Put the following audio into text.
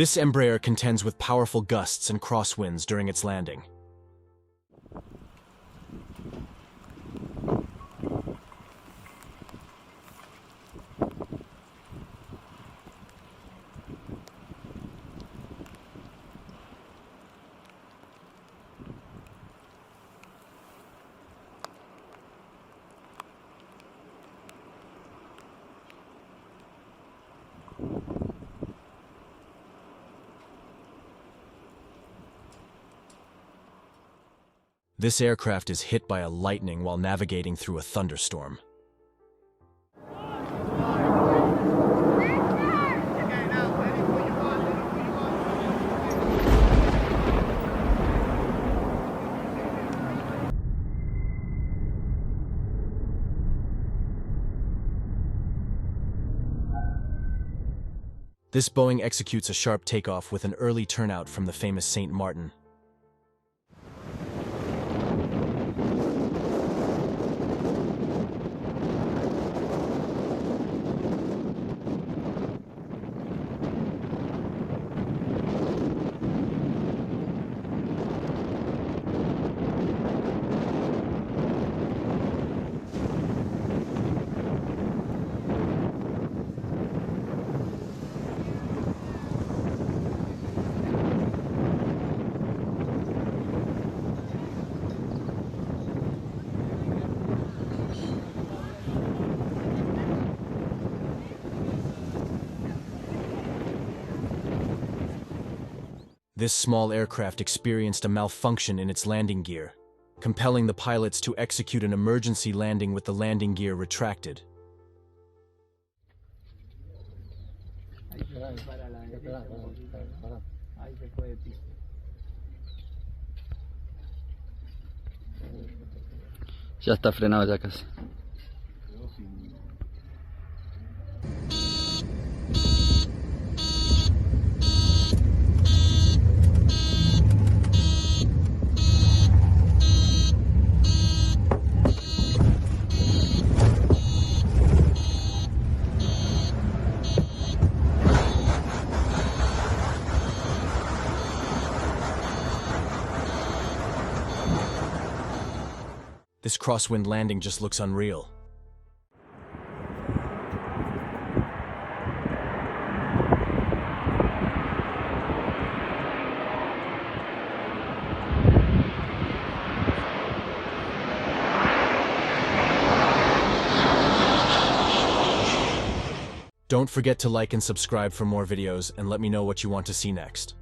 This Embraer contends with powerful gusts and crosswinds during its landing. This aircraft is hit by a lightning while navigating through a thunderstorm. This Boeing executes a sharp takeoff with an early turnout from the famous St. Martin. This small aircraft experienced a malfunction in its landing gear, compelling the pilots to execute an emergency landing with the landing gear retracted. Ya está frenado ya casi. This crosswind landing just looks unreal. Don't forget to like and subscribe for more videos, and let me know what you want to see next.